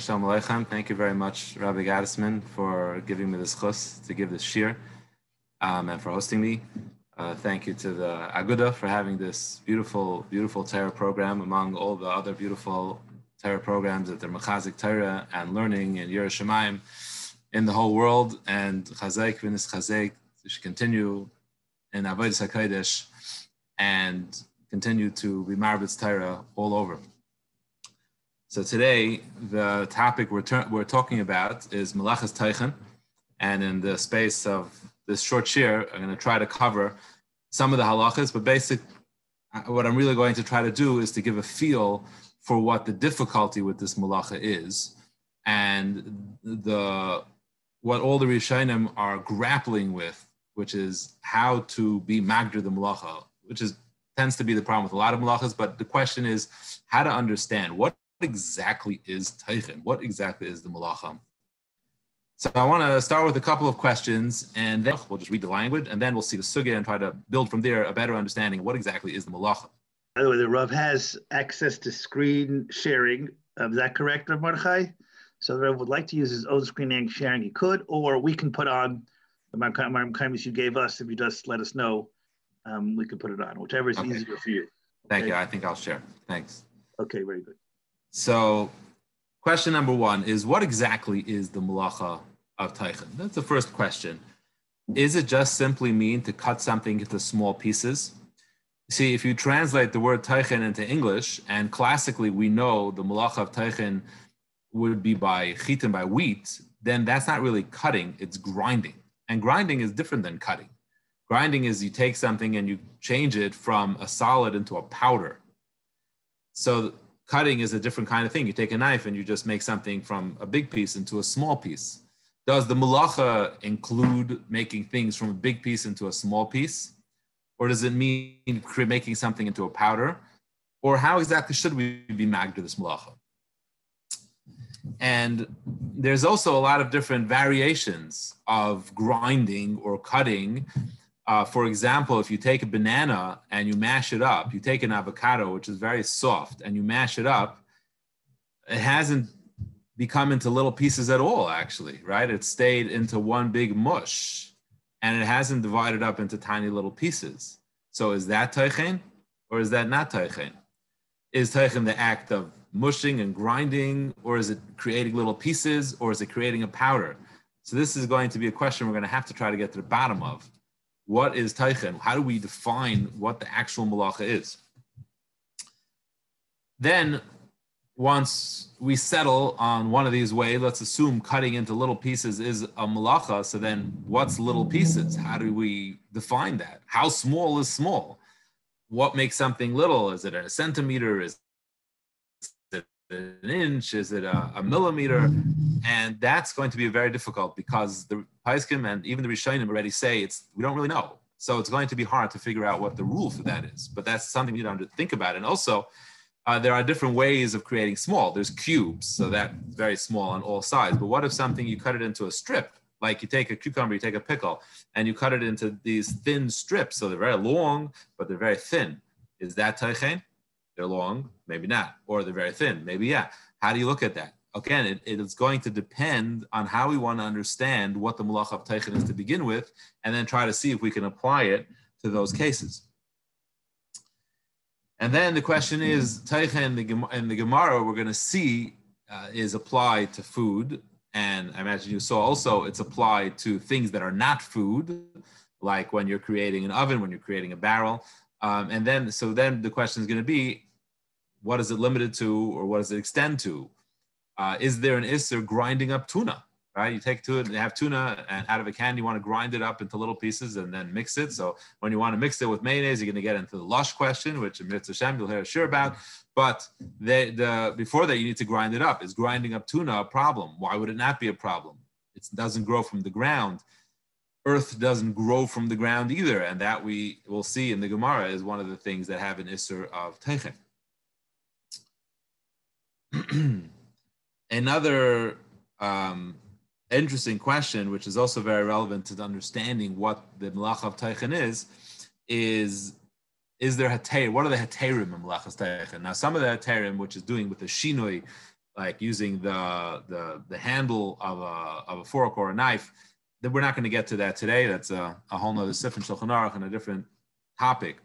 Shalom Aleichem. Thank you very much, Rabbi Gaddisman, for giving me this chus to give this shir and for hosting me. Thank you to the Aguda for having this beautiful, beautiful Torah program among all the other beautiful Torah programs that they're mechazik Torah and learning in Yerushalayim in the whole world. And chazek v'nis chazek, we should continue in Avodas HaKodesh and continue to be marbitz Torah all over. So today, the topic we're talking about is Melacha's Teichen, and in the space of this short shir, I'm going to try to cover some of the halachas, but what I'm really going to try to do is to give a feel for what the difficulty with this melacha is, and what all the Rishonim are grappling with, which is how to be magdir the melacha, which tends to be the problem with a lot of melachas, but the question is how to understand what exactly is Teichen? What exactly is the melacha? So I want to start with a couple of questions, and then we'll just read the language, and then we'll see the sugya and try to build from there a better understanding of what exactly is the melacha. By the way, the Rav has access to screen sharing. Is that correct, Rav Mordechai? So the Rav would like to use his own screen sharing. He could, or we can put on the kindness you gave us. If you just let us know, we can put it on, whichever is easier for you. Thank you. I think I'll share. Thanks. Okay, very good. So question number one is, what exactly is the melacha of Teichen? That's the first question. Is it just simply mean to cut something into small pieces? See, if you translate the word Teichen into English, and classically we know the melacha of Teichen would be by chitin, by wheat, then that's not really cutting, it's grinding. And grinding is different than cutting. Grinding is you take something and you change it from a solid into a powder. So cutting is a different kind of thing. You take a knife and you just make something from a big piece into a small piece. Does the melacha include making things from a big piece into a small piece? Or does it mean making something into a powder? Or how exactly should we be magdir this melacha? And there's also a lot of different variations of grinding or cutting. For example, if you take a banana and you mash it up, you take an avocado, which is very soft, and you mash it up, it hasn't become into little pieces at all, actually, right? It stayed into one big mush, and it hasn't divided up into tiny little pieces. So is that teichen, or is that not teichen? Is teichen the act of mushing and grinding, or is it creating little pieces, or is it creating a powder? So this is going to be a question we're going to have to try to get to the bottom of. What is Teichen? How do we define what the actual melacha is? Then, once we settle on one of these ways, let's assume cutting into little pieces is a melacha. So then what's little pieces? How do we define that? How small is small? What makes something little? Is it a centimeter? Is it an inch? Is it a millimeter? And that's going to be very difficult because the Paiskim and even the Rishonim already say we don't really know. So it's going to be hard to figure out what the rule for that is. But that's something you don't think about. And also, there are different ways of creating small. There's cubes, so that's very small on all sides. But what if something, you cut it into a strip? Like you take a cucumber, you take a pickle, and you cut it into these thin strips. So they're very long, but they're very thin. Is that teichen? They're long, maybe not. Or they're very thin, maybe yeah. How do you look at that? Again, it is going to depend on how we want to understand what the melacha of Teichen is to begin with, and then try to see if we can apply it to those cases. And then the question is, Teichen in the Gemara, we're going to see is applied to food. And I imagine you saw also it's applied to things that are not food, like when you're creating an oven, when you're creating a barrel. And then the question is going to be, what is it limited to, or what does it extend to? Is there an isser grinding up tuna, right? You take tuna, you have tuna, and out of a can, you want to grind it up into little pieces and then mix it. So when you want to mix it with mayonnaise, you're going to get into the lush question, which in Mitzvah Shem, you'll hear sure about. But before that, you need to grind it up. Is grinding up tuna a problem? Why would it not be a problem? It doesn't grow from the ground. Earth doesn't grow from the ground either. And that we will see in the Gemara is one of the things that have an isser of teichen. Another interesting question, which is also very relevant to the understanding what the melacha of Teichen is there heter? What are the heterim in melachas Teichen? Now, some of the heterim, which is doing with the shinoi, like using the handle of a fork or a knife, then we're not going to get to that today. That's a whole nother sif in Shulchan Aruch and a different topic.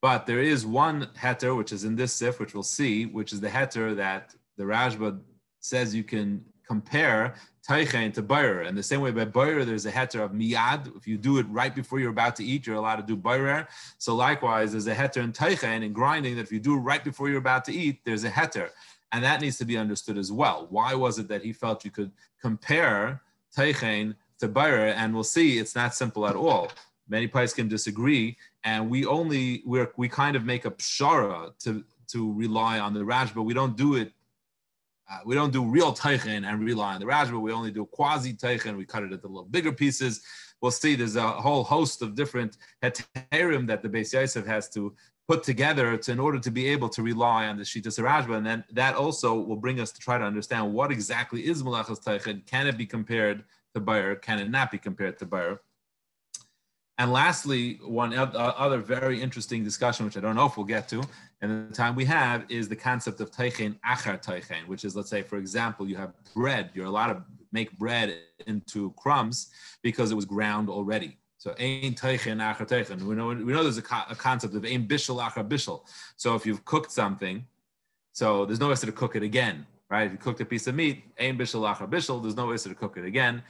But there is one heter, which is in this sif, which we'll see, which is the heter that the Rashba says you can compare Teichen to Bayer. And the same way by Bayer, there's a heter of miyad. If you do it right before you're about to eat, you're allowed to do Bayer. So likewise, there's a heter in Teichen, in grinding, that if you do it right before you're about to eat, there's a heter. And that needs to be understood as well. Why was it that he felt you could compare Teichen to Bayer? And we'll see it's not simple at all. Many poskim disagree, and we kind of make a pshara to rely on the Rashba. We don't do it. We don't do real teichen and rely on the Rashba. We only do quasi teichen. We cut it into little bigger pieces. We'll see there's a whole host of different heterim that the Beis Yosef has to put together in order to be able to rely on the Shitas Rashba. And then that also will bring us to try to understand what exactly is Malachas Teichen. Can it be compared to Bayer? Can it not be compared to Bayer? And lastly, one other very interesting discussion, which I don't know if we'll get to in the time we have, is the concept of teichen achar teichen, which is, let's say, for example, you have bread. You're allowed to make bread into crumbs because it was ground already. So ein teichen achar teichen. We know there's a concept of ein bishul achar bishul. So if you've cooked something, so there's no way to cook it again, right? If you cooked a piece of meat, ein bishul achar bishul, there's no way to cook it again.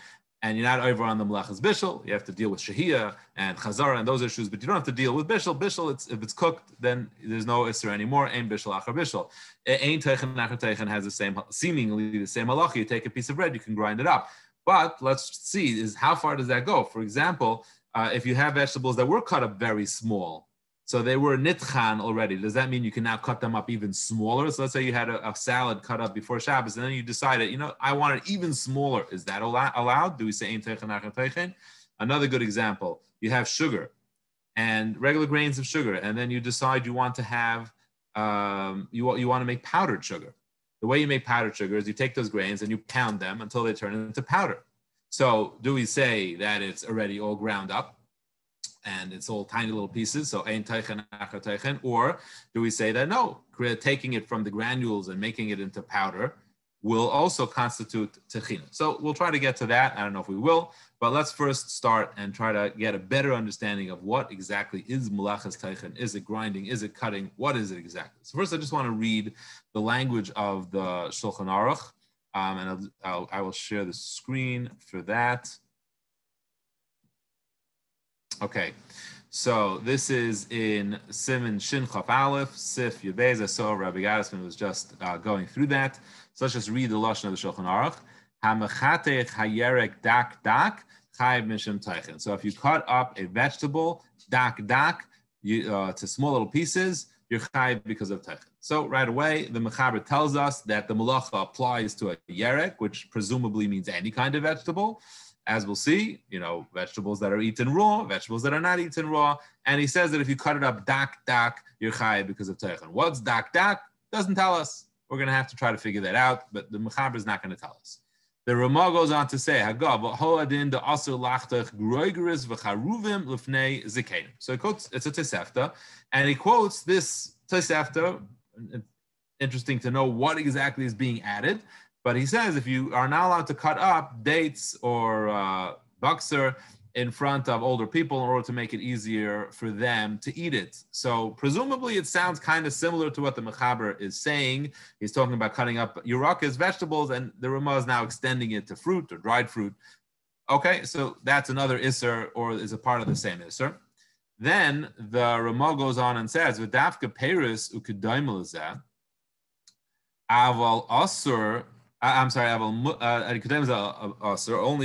And you're not over on the Melachas Bishul. You have to deal with Shahiyah and Chazara and those issues, but you don't have to deal with Bishul. Bishul, if it's cooked, then there's no Isser anymore. Ein Bishul Achar Bishul. Ein Teichen Achar Teichen has the same, seemingly the same halacha. You take a piece of bread, you can grind it up. But let's see, is how far does that go? For example, if you have vegetables that were cut up very small, so they were nitchan already. Does that mean you can now cut them up even smaller? So let's say you had a salad cut up before Shabbos, and then you decided, I want it even smaller. Is that allowed? Do we say ein teichen achar teichen? Another good example: you have sugar and regular grains of sugar, and then you decide you want to have you want to make powdered sugar. The way you make powdered sugar is you take those grains and you pound them until they turn into powder. So do we say that it's already all ground up and it's all tiny little pieces, so ein teichen achar teichen, or do we say that no, taking it from the granules and making it into powder will also constitute techina? So we'll try to get to that. I don't know if we will, but let's first start and try to get a better understanding of what exactly is Melachas Teichen. Is it grinding? Is it cutting? What is it exactly? So first, I just want to read the language of the Shulchan Aruch, and I will share the screen for that. Okay, so this is in Siman Shin Chaf Aleph, Sif Yebez. I saw Rabbi Gaddisman was just going through that. So let's just read the lashon of the Shulchan Aruch. Hamechatech hayerek dak dak chayiv mishum teichen. So if you cut up a vegetable dak dak to small little pieces, you're chayiv because of teichen. So right away, the Mechaber tells us that the malacha applies to a yerek, which presumably means any kind of vegetable. As we'll see, vegetables that are eaten raw, vegetables that are not eaten raw. And he says that if you cut it up dak dak, you're chayiv because of teichen. What's dak dak? Doesn't tell us. We're going to have to try to figure that out, but the Mechaber is not going to tell us. The Ramah goes on to say, so he quotes, it's a Tosefta, and he quotes this Tosefta. Interesting to know what exactly is being added, but he says if you are not allowed to cut up dates or bakser in front of older people in order to make it easier for them to eat it. So presumably it sounds kind of similar to what the Mechaber is saying. He's talking about cutting up Yerakas, vegetables, and the Ramah is now extending it to fruit or dried fruit. Okay, so that's another Isser, or is a part of the same Isser. Then the Ramah goes on and says, V'dafka Peris u'kedaim l'zeh, aval asur, I'm sorry,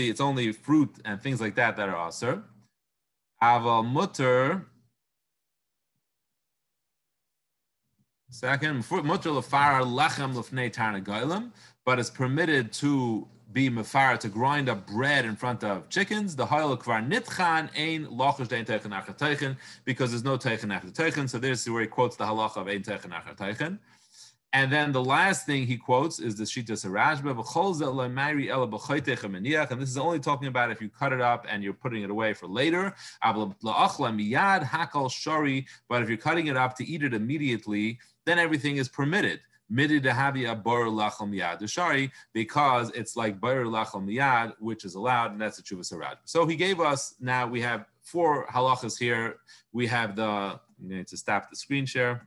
it's only fruit and things like that are aser. Aval mutter. Second, mutter lefar lechem lefnei tarnagaylim, but it's permitted to be mefar, to grind up bread in front of chickens. The hayel kvar nitchan ein lochish dein teichen achar teichen, because there's no teichen achar teichen. So this is where he quotes the halacha of ein teichen achar teichen. And then the last thing he quotes is the Shitas HaRashba, and this is only talking about if you cut it up and you're putting it away for later. But if you're cutting it up to eat it immediately, then everything is permitted. midi dehavia bar lachal miyad deshari, because it's like bar lachal miyad, which is allowed, and that's a tshuvas HaRav. So he gave us, now we have 4 halachas here. We have the, I'm going to stop the screen share.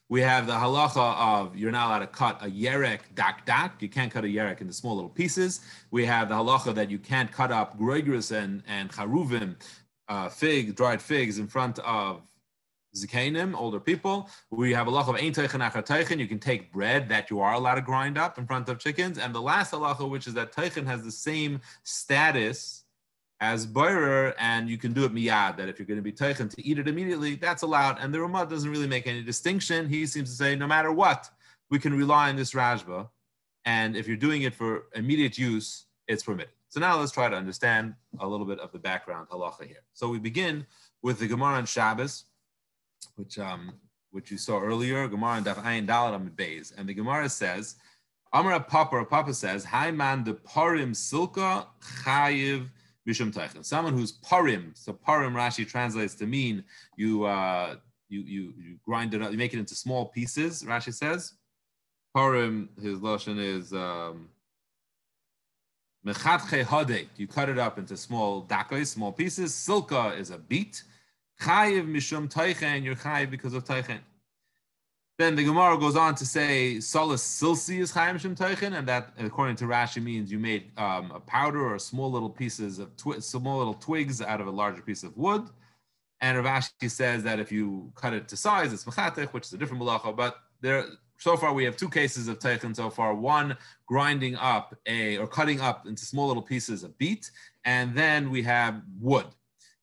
We have the halacha of you're not allowed to cut a yerek dak. You can't cut a yerek into small little pieces. We have the halacha that you can't cut up groigris and charuvim, dried figs in front of zikanim, older people. We have a halacha of ein teichen achar teichen. You can take bread that you are allowed to grind up in front of chickens. And the last halacha, which is that teichen has the same status as boirer, and you can do it miyad, that if you're going to be teichen to eat it immediately, that's allowed. And the Ramah doesn't really make any distinction. He seems to say no matter what, we can rely on this rajba, and if you're doing it for immediate use, it's permitted. So now let's try to understand a little bit of the background halacha here. So we begin with the Gemara on Shabbos, which you saw earlier, Gemara on Daf Ayin Daled Amud Beis, and the Gemara says, Amar Papa says, Hai man de parim silka chayiv Mishum Teichen. Someone who's parim. So parim Rashi translates to mean you grind it up, you make it into small pieces. Rashi says parim. His lashon is mechatche hadeit. You cut it up into small dakos, small pieces. Silka is a beet. Chayiv mishum teichen. You're chayiv because of teichen. Then the Gemara goes on to say, Salas Silsi is Chaim Shem Teichen, and that, according to Rashi, means you made a powder or small little pieces of small little twigs out of a larger piece of wood. And Rav Ashi says that if you cut it to size, it's Mechatech, which is a different malacha. But so far we have 2 cases of Teichen so far. One, grinding up or cutting up into small little pieces a beet, and then we have wood.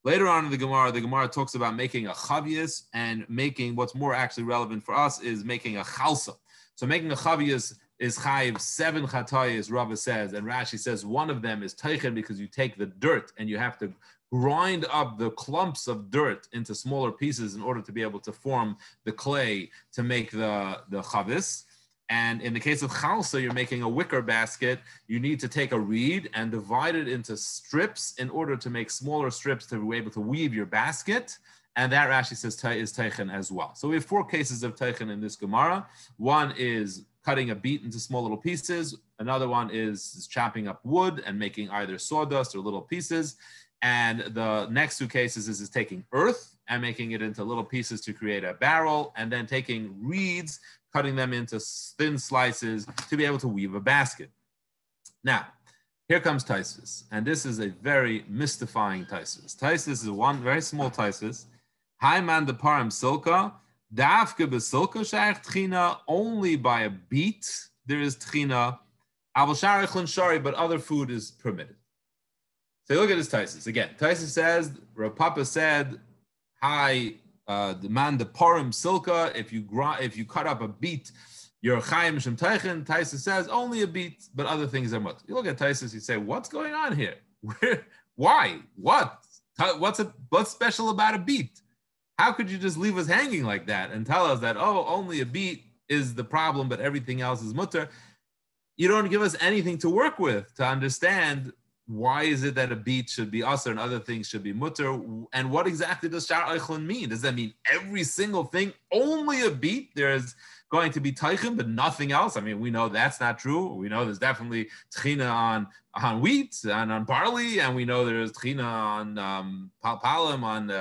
Later on in the Gemara talks about making a chavias, and making what's more actually relevant for us is making a chalsa. So making a chavias is chayiv 7 chatayis, Rava says, and Rashi says one of them is teichen because you take the dirt and you have to grind up the clumps of dirt into smaller pieces in order to be able to form the clay to make the chavis. And in the case of chalsa, you're making a wicker basket. You need to take a reed and divide it into strips in order to make smaller strips to be able to weave your basket. And that Rashi says is teichen as well. So we have 4 cases of teichen in this Gemara. One is cutting a beet into small little pieces. Another one is chopping up wood and making either sawdust or little pieces. And the next 2 cases is taking earth and making it into little pieces to create a barrel, and then taking reeds, cutting them into thin slices to be able to weave a basket. Now, here comes Taisvis, and this is a very mystifying Taisvis. Taisvis is one very small Taisvis. Hai man de param silka, dafke besilka shaykh tchina, only by a beet there is tchina, aval sharichlin shari, but other food is permitted. So look at this Taisvis. Again, Taisvis says, Rav Papa said, hi, the man the parim silka, if you cut up a beet, you're chaim shem teichen. Taisvis says only a beet, but other things are mut. You look at Taisvis, you say, what's going on here? Why? What's special about a beet? How could you just leave us hanging like that and tell us that, oh, only a beet is the problem, but everything else is mutter? You don't give us anything to work with to understand why is it that a beet should be usher and other things should be mutter? And what exactly does shar eichlin mean? Does that mean every single thing, only a beet, there's going to be teichen, but nothing else? I mean, we know that's not true. We know there's definitely tchina on wheat and on barley, and we know there's tchina on palm, on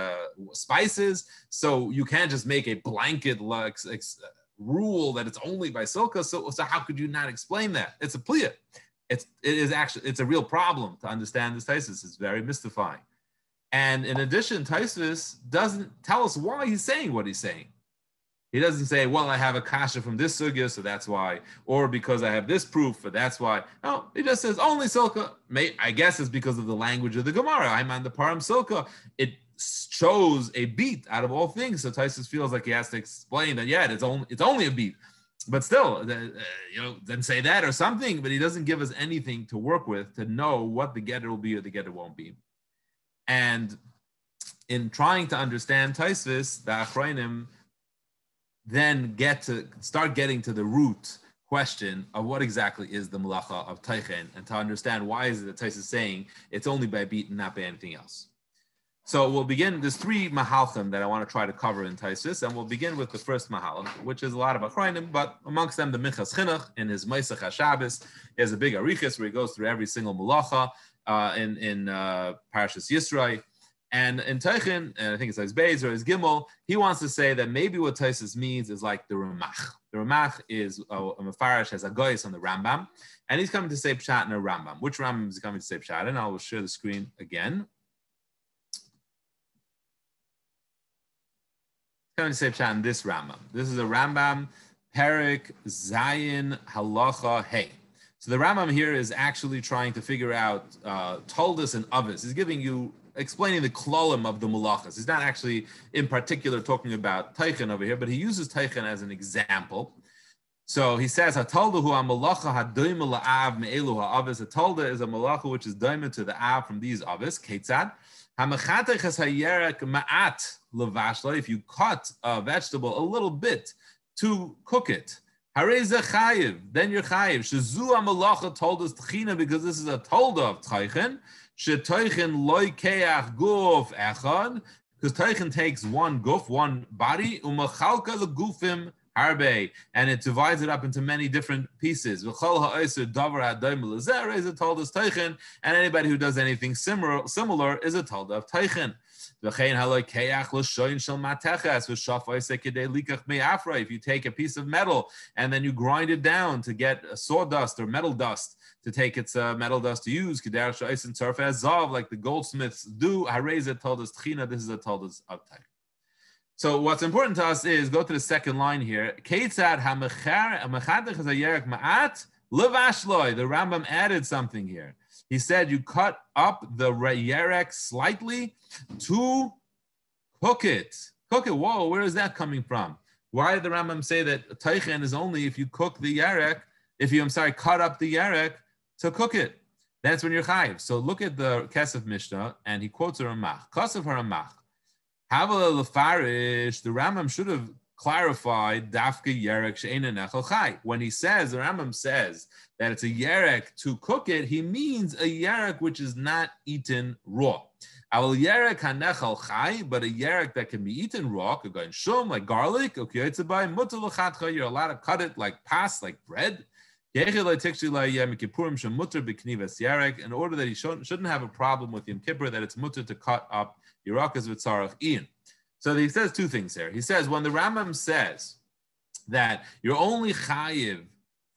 spices. So you can't just make a blanket rule that it's only by silka. So how could you not explain that? It's a pliya. It's a real problem to understand this Taisvis. It's very mystifying. And in addition, Taisvis doesn't tell us why he's saying what he's saying. He doesn't say, well, I have a kasha from this sugya, so that's why, or because I have this proof, so that's why. No, he just says only silka. I guess it's because of the language of the Gemara. I'm on the param silka. It chose a beet out of all things. So Taisvis feels like he has to explain that, yeah, it's only a beet. But still, then say that or something. But he doesn't give us anything to work with to know what the getter will be or the getter won't be. And in trying to understand Taisvis, the Achrayim then start getting to the root question of what exactly is the melacha of teichen, and to understand why is it that Taisvis is saying it's only by beat and not by anything else. So we'll begin. There's three mahalchim that I want to try to cover in Taisus, and we'll begin with the first mahal, which is a lot of achrayim, but amongst them the Minchas Chinuch in his Moshe HaShabbos. He has a big arichas where he goes through every single malacha in Parashas Yisroi. And in Tochen, and I think it's like Beis or his Gimel, he wants to say that maybe what Taisus means is like the Ramach. The Ramach is a Mefarish, has a goyis on the Rambam, and he's coming to say Pshat in a Rambam. Which Rambam is he coming to say Pshat in? I will share the screen again. Coming to say Pshat in this Rambam. This is a Rambam, Perik Zayin Halacha Hey. So the Rambam here is actually trying to figure out Toldus and Avis. He's giving you, explaining the klolim of the malachas. He's not actually in particular talking about Teichen over here, but he uses Teichen as an example. So he says, Hatolda hu ha-malacha ha-doima la'av me'elu ha-avis. Hatolda is a malacha which is doima to the av from these avis. Ketzad. Ha-mechatech has ha-yerek ma'at levashla. If you cut a vegetable a little bit to cook it, hareze chayiv, then you're chayiv. Shezu ha-malacha tolda's tchina, because this is a tolda of Teichen. Shetoichen loy keach guf echad, because Tochen takes one guf, one body, umachalka legufim harbe, and it divides it up into many different pieces. V'chol ha'oser davar ha'doim lezer is a tolda of Tochen, and anybody who does anything similar is a tolda of Tochen. V'chein haloy keach l'shoyin shel mateches v'shaf oiseh kedei likach me'afra. If you take a piece of metal and then you grind it down to get a sawdust or metal dust, to take its metal dust to use, like the goldsmiths do. Hareza told us tchina. This is a told us of type. So what's important to us is go to the second line here. Keitzad hamechadech hayerek ma'at levashloi. The Rambam added something here. He said you cut up the yerek slightly to cook it. Cook it. Whoa, where is that coming from? Why did the Rambam say that teichen is only if you cook the yerek? If you, cut up the yerek to cook it, that's when you're chayiv. So look at the Kesef Mishnah, and he quotes a Ramach. Kesef HaRamach. Havel lefarish. The Rambam should have clarified dafka yerek she'eina nechal chai. When he says, the Rambam says that it's a yerek to cook it, he means a yerek which is not eaten raw. Aval yerek hanechal chai, but a yerek that can be eaten raw, could go in shum, like garlic. Okay, it's a by mutar l'chatcha. You're allowed to cut it like pas, like bread. In order that he shouldn't have a problem with Yom Kippur, that it's mutter to cut up Yerakas v'tzarach ian. So he says two things here. He says, when the Rambam says that you're only chayiv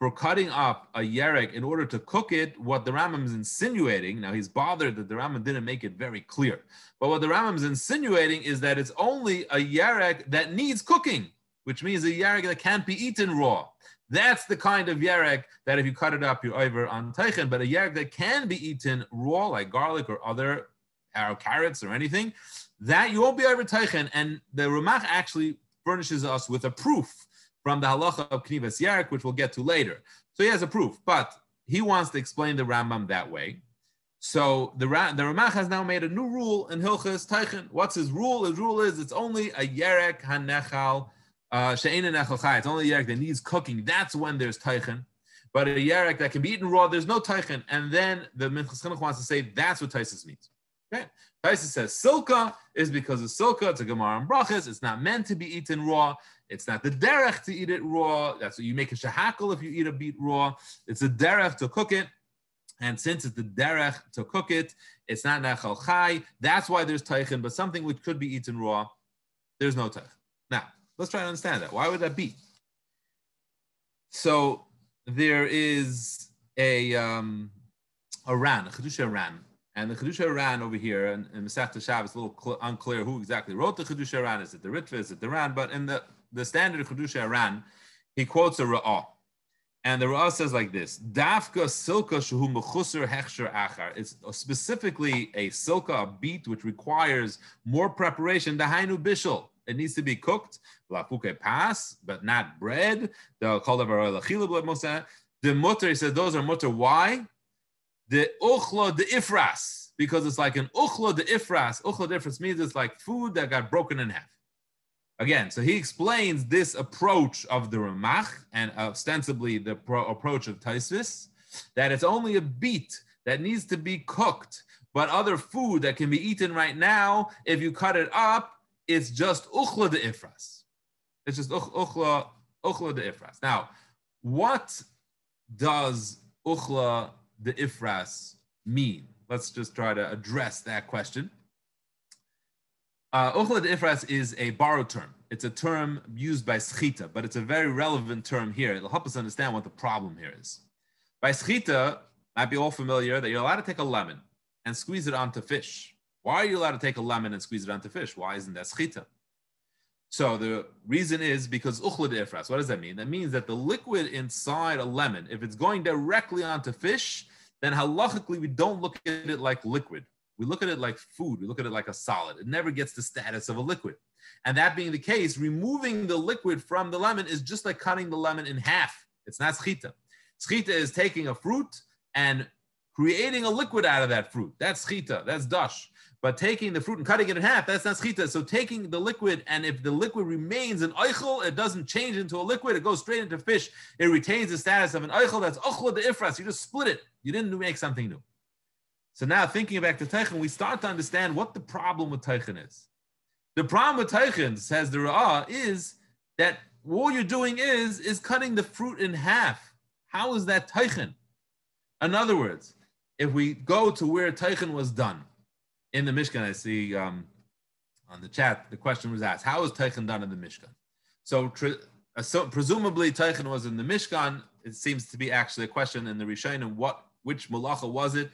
for cutting up a yerek in order to cook it, what the Rambam is insinuating, now he's bothered that the Rambam didn't make it very clear, but what the Rambam is insinuating is that it's only a yerek that needs cooking, which means a yerek that can't be eaten raw. That's the kind of yerek that if you cut it up, you're over on teichen. But a yerek that can be eaten raw, like garlic or other carrots or anything, that you won't be over teichen. And the Ramach actually furnishes us with a proof from the halacha of knivas yerek, which we'll get to later. So he has a proof, but he wants to explain the Rambam that way. So the Ramach has now made a new rule in Hilchos teichen. What's his rule? His rule is it's only a yerek hanechal. It's only a yerek that needs cooking. That's when there's teichen. But a yerek that can be eaten raw, there's no teichen. And then the Minchas Chinuch wants to say that's what Taisus means. Okay? Taisus says silka is because of silka. It's a Gemara and brachas. It's not meant to be eaten raw. It's not the derech to eat it raw. That's what you make a shahakal if you eat a beet raw. It's a derech to cook it. And since it's the derech to cook it, it's not nechal chai. That's why there's teichen. But something which could be eaten raw, there's no teichen. Now, let's try to understand that. Why would that be? So there is a Ran, a Chedusha Ran. And the Chedusha Ran over here in Masechta Shabbos, it's a little unclear who exactly wrote the Chedusha Ran. Is it the Ritva? Is it the Ran? But in the standard Chedusha Ran, he quotes a Ra'ah. And the Ra'ah says like this, Dafka silka shuhu mechusar hechsher achar. It's specifically a silka, a beet, which requires more preparation, dahainu bishul. It needs to be cooked, pas, but not bread. The mutter, he says, those are mutter. Why? The uchla de ifras, because it's like an uchla de ifras. Uchla de ifras means it's like food that got broken in half. Again, so he explains this approach of the Ramach and ostensibly the approach of Taisvis, that it's only a beet that needs to be cooked but other food that can be eaten right now, if you cut it up, it's just uchla de ifras. It's just uchla de ifras. Now, what does uchla de ifras mean? Let's just try to address that question. Uchla de ifras is a borrowed term. It's a term used by schita, but it's a very relevant term here. It'll help us understand what the problem here is. By schita, might be all familiar that you're allowed to take a lemon and squeeze it onto fish. Why are you allowed to take a lemon and squeeze it onto fish? Why isn't that schita? So the reason is because uchla de ifras. What does that mean? That means that the liquid inside a lemon, if it's going directly onto fish, then halachically we don't look at it like liquid. We look at it like food. We look at it like a solid. It never gets the status of a liquid. And that being the case, removing the liquid from the lemon is just like cutting the lemon in half. It's not schita. Schita is taking a fruit and creating a liquid out of that fruit. That's schita. That's dash. But taking the fruit and cutting it in half, that's not schita. So taking the liquid, and if the liquid remains an eichel, it doesn't change into a liquid, it goes straight into fish, it retains the status of an eichel, that's ochla de ifras. You just split it. You didn't make something new. So now thinking back to Teichen, we start to understand what the problem with Teichen is. The problem with Teichen, says the Ra'ah, is that all you're doing is cutting the fruit in half. How is that Teichen? In other words, if we go to where Teichen was done, in the Mishkan, I see on the chat, the question was asked, how is Teichen done in the Mishkan? So presumably Teichen was in the Mishkan. It seems to be actually a question in the Rishonim, which malacha was it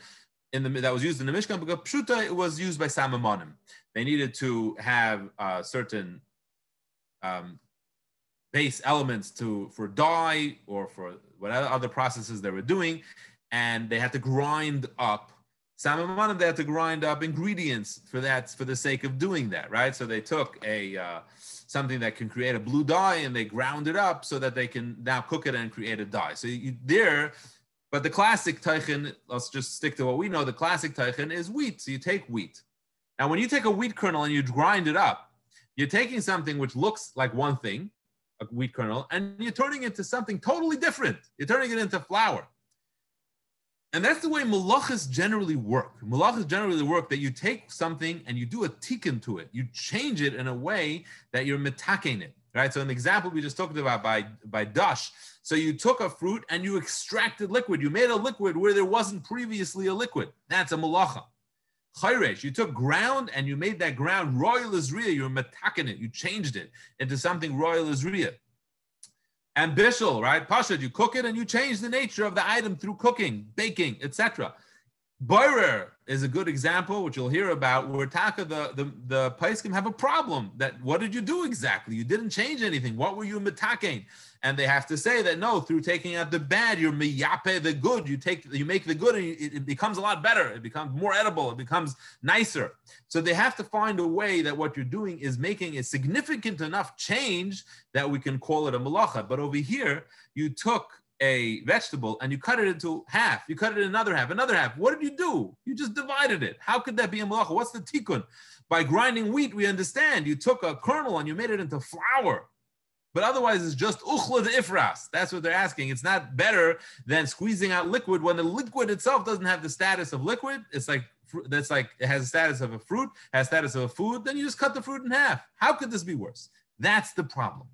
that was used in the Mishkan? Because Pshuta, it was used by Samamonim. They needed to have certain base elements for dye or for whatever other processes they were doing, and they had to grind up Samamonim, they had to grind up ingredients for the sake of doing that, right? So they took something that can create a blue dye and they ground it up so that they can now cook it and create a dye. So but the classic teichen, let's just stick to what we know, the classic teichen is wheat. So you take wheat. Now, when you take a wheat kernel and you grind it up, you're taking something which looks like one thing, a wheat kernel, and you're turning it into something totally different. You're turning it into flour. And that's the way malachas generally work. Malachas generally work that you take something and you do a tikkun to it. You change it in a way that you're metaking it, right? So an example we just talked about by dash. So you took a fruit and you extracted liquid. You made a liquid where there wasn't previously a liquid. That's a malacha. Chayresh, you took ground and you made that ground royal azriya. You're metaking it. You changed it into something royal azriya. And bishul, right? Pashad, you cook it and you change the nature of the item through cooking, baking, etc. Boirer is a good example, which you'll hear about, where Taka, the Paiskim have a problem. That what did you do exactly? You didn't change anything. What were you metaking? And they have to say that no, through taking out the bad, you're miyape the good. You make the good, and it becomes a lot better. It becomes more edible. It becomes nicer. So they have to find a way that what you're doing is making a significant enough change that we can call it a malacha. But over here, you took a vegetable and you cut it into half. You cut it in another half. What did you do? You just divided it. How could that be a malacha? What's the tikkun? By grinding wheat, we understand. You took a kernel and you made it into flour. But otherwise, it's just uchla de ifras. That's what they're asking. It's not better than squeezing out liquid when the liquid itself doesn't have the status of liquid. It's like it has the status of a fruit, has status of a food. Then you just cut the fruit in half. How could this be worse? That's the problem.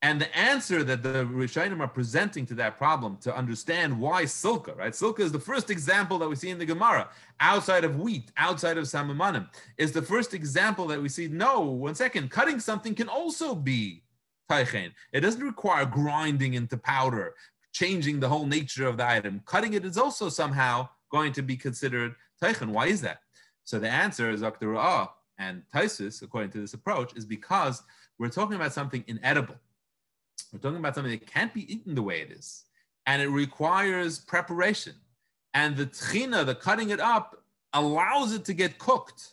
And the answer that the Rishonim are presenting to that problem to understand why silka, right? Silka is the first example that we see in the Gemara, outside of wheat, outside of samamonim, is the first example that we see, no, 1 second, cutting something can also be teichen. It doesn't require grinding into powder, changing the whole nature of the item. Cutting it is also somehow going to be considered teichen. Why is that? So the answer is Dr. Ra'ah and Taisus, according to this approach, is because we're talking about something inedible. We're talking about something that can't be eaten the way it is. And it requires preparation. And the tchina, the cutting it up, allows it to get cooked.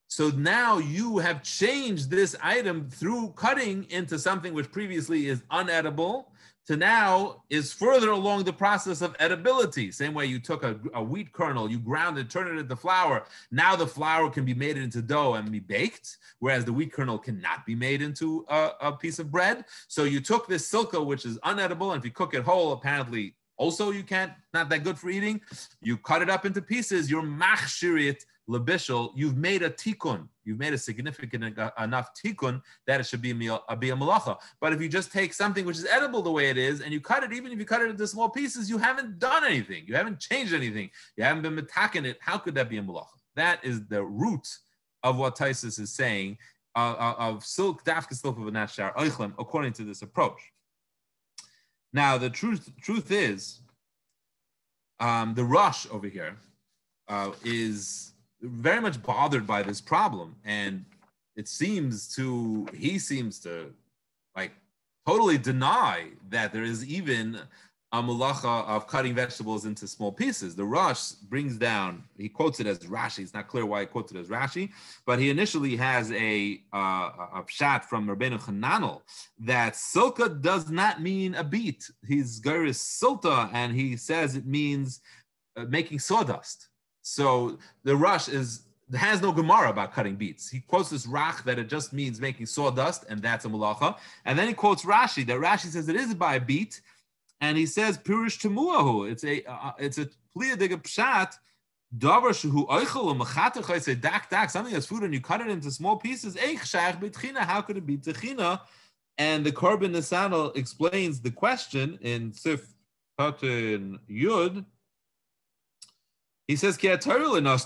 So now you have changed this item through cutting into something which previously is unedible to now is further along the process of edibility. Same way you took a wheat kernel, you ground it, turned it into flour. Now the flour can be made into dough and be baked, whereas the wheat kernel cannot be made into a piece of bread. So you took this silka, which is unedible, and if you cook it whole, apparently also you can't, not that good for eating. You cut it up into pieces, you're machshirit lebishul, you've made a tikkun, you've made a significant enough tikkun that it should be a malacha. But if you just take something which is edible the way it is and you cut it, even if you cut it into small pieces, you haven't done anything. You haven't changed anything. You haven't been metakin it. How could that be a malacha? That is the root of what Taisus is saying of silk, dafka silk of a nashar oichlem, according to this approach. Now, the truth is, the Rosh over here is very much bothered by this problem, and he seems to like totally deny that there is even a malacha of cutting vegetables into small pieces. The Rosh brings down, he quotes it as Rashi. It's not clear why he quotes it as Rashi, but he initially has a pshat from Rabbeinu Chananel that silka does not mean a beet. His ger is silta, and he says it means making sawdust. So the Rosh has no Gemara about cutting beets. He quotes this Rach that it just means making sawdust, and that's a malacha. And then he quotes Rashi, that Rashi says it is by a beet, and he says Pirush Temuahu. It's a pliyadig pshat. Davar shehu oichel u'machatech oisei dak, something that's food and you cut it into small pieces. Eich shayach b'tchina. How could it be techina? And the Korban Nisanel explains the question in Sif Patin Yud. He says, there's no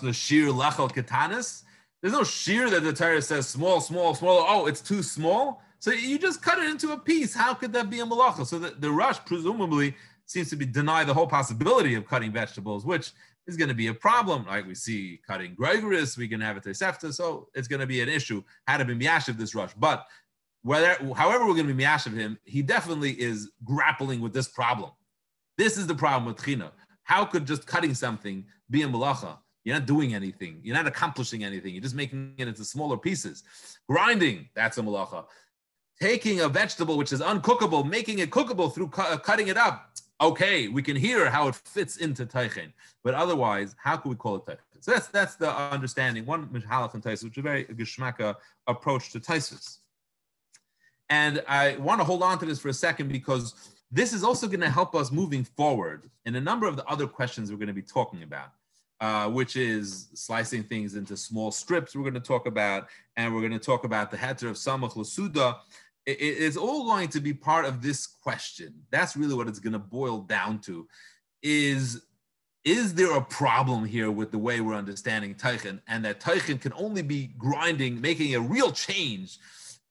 shear that the Torah says small. Oh, it's too small. So you just cut it into a piece. How could that be a malacha? So the Rosh presumably seems to be deny the whole possibility of cutting vegetables, which is going to be a problem. Like we see cutting Gregoris, we can have a Tosefta, so it's going to be an issue how to be miyashiv this Rosh. But however we're going to be miyashiv him, he definitely is grappling with this problem. This is the problem with China. How could just cutting something be a malacha? You're not doing anything. You're not accomplishing anything. You're just making it into smaller pieces. Grinding, that's a malacha. Taking a vegetable which is uncookable, making it cookable through cutting it up. Okay, we can hear how it fits into Taichen. But otherwise, how can we call it Taichen? So that's the understanding. One Michoel and Taisus, which is a very geschmacka approach to Taisus. And I want to hold on to this for a second because this is also going to help us moving forward in a number of the other questions we're going to be talking about, which is slicing things into small strips we're going to talk about, and we're going to talk about the heter of samach l'suda. It's all going to be part of this question. That's really what it's going to boil down to. Is there a problem here with the way we're understanding Taichen, and that Taichen can only be grinding, making a real change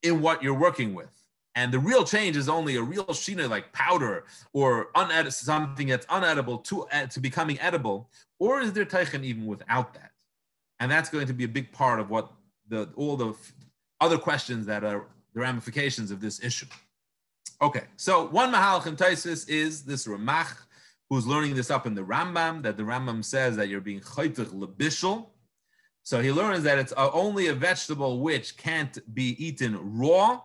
in what you're working with? And the real change is only a real shina like powder or something that's unedible to becoming edible, or is there teichen even without that? And that's going to be a big part of what all the other questions that are the ramifications of this issue. Okay, so one mahalach in Taisus is this Ramach, who's learning this up in the Rambam, that the Rambam says that you're being chaytich lebishul. So he learns that it's only a vegetable which can't be eaten raw.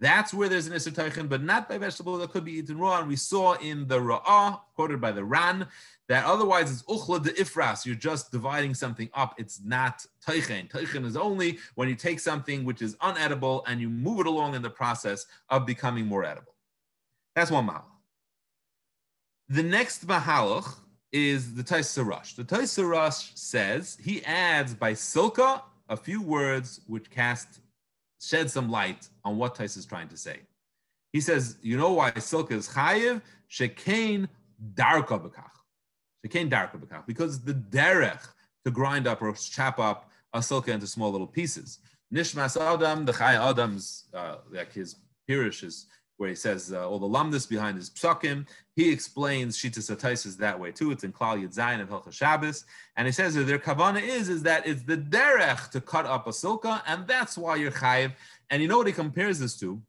That's where there's an Isser Teichen, but not by vegetables that could be eaten raw. And we saw in the Ra'ah, quoted by the Ran, that otherwise it's Uchla de Ifras. You're just dividing something up. It's not Teichen. Teichen is only when you take something which is unedible and you move it along in the process of becoming more edible. That's one mahalach. The next mahalach is the Taisus Rosh. The Taisus Rosh says, he adds by silka a few words which shed some light on what Tais is trying to say. He says, you know why silka is chayiv? Shekain darka b'kach. Shekain darka b'kach. Because the derech to grind up or chop up a silka into small little pieces. Nishmas Adam, the Chai Adam's, like his Pirush is where he says all the lamdas behind his psakim. He explains Shitas HaTaisus that way too. It's in Klal Yud Zayin of Hilchos Shabbos. And he says that their kavana is that it's the derech to cut up a silka, and that's why you're chayiv. And you know what he compares this to?